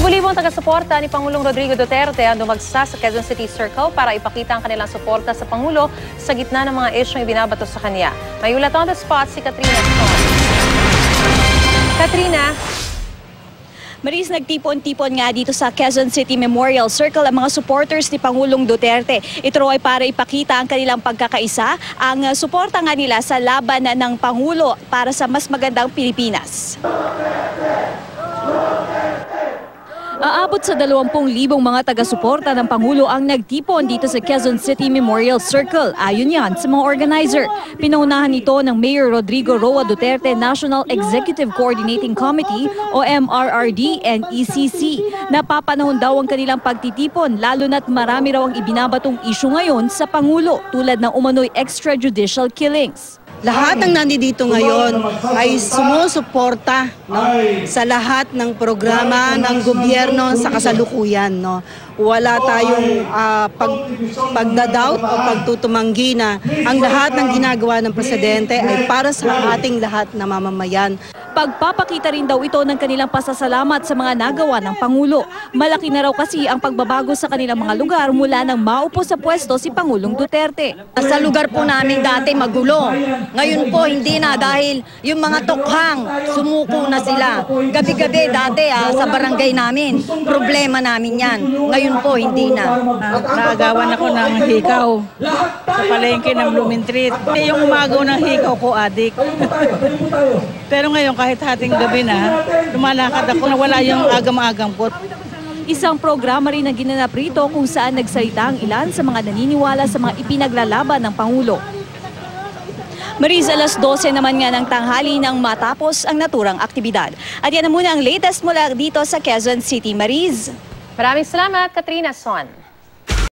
Libo-libong taga-suporta ni Pangulong Rodrigo Duterte ang dumagsa sa Quezon City Circle para ipakita ang kanilang suporta sa Pangulo sa gitna ng mga isyong ibinabato sa kanya. May ulat on the spot si Katrina. Katrina. Maris, nagtipon-tipon nga dito sa Quezon City Memorial Circle ang mga supporters ni Pangulong Duterte. Ito ay para ipakita ang kanilang pagkakaisa, ang suporta nga nila sa laban ng Pangulo para sa mas magandang Pilipinas. Aabot sa 20,000 mga taga-suporta ng Pangulo ang nagtipon dito sa Quezon City Memorial Circle. Ayon yan sa mga organizer. Pinaunahan ito ng Mayor Rodrigo Roa Duterte National Executive Coordinating Committee o MRRD and ECC. Napapanahon daw ang kanilang pagtitipon lalo na't marami raw ang ibinabatong isyu ngayon sa Pangulo tulad ng umano'y extrajudicial killings. Lahat ng nandito ngayon ay sumusuporta, no, sa lahat ng programa ng gobyerno sa kasalukuyan. No. Wala tayong pagdadoubt o pagtutumanggi na ang lahat ng ginagawa ng presidente ay para sa ating lahat na mamamayan. Pagpapakita rin daw ito ng kanilang pasasalamat sa mga nagawa ng Pangulo. Malaki na raw kasi ang pagbabago sa kanilang mga lugar mula nang maupo sa pwesto si Pangulong Duterte. Sa lugar po namin dati magulo. Ngayon po hindi na dahil yung mga tukhang sumuko na sila. Gabi-gabi dati sa barangay namin, problema namin yan. Ngayon po hindi na. Naagawan ako ng hikaw sa palengke ng Blooming Treat. Yung umagaw ng hikaw ko, adik. Pero ngayon kahit hating gabi na, lumalakad ako na wala yung agam-agam ko. Isang programa rin na ginanap rito kung saan nagsalita ang ilan sa mga naniniwala sa mga ipinaglalaban ng Pangulo. Maris, alas 12 naman nga ng tanghali nang matapos ang naturang aktibidad. At yan na muna ang latest mula dito sa Quezon City. Maris. Maraming salamat, Katrina Son.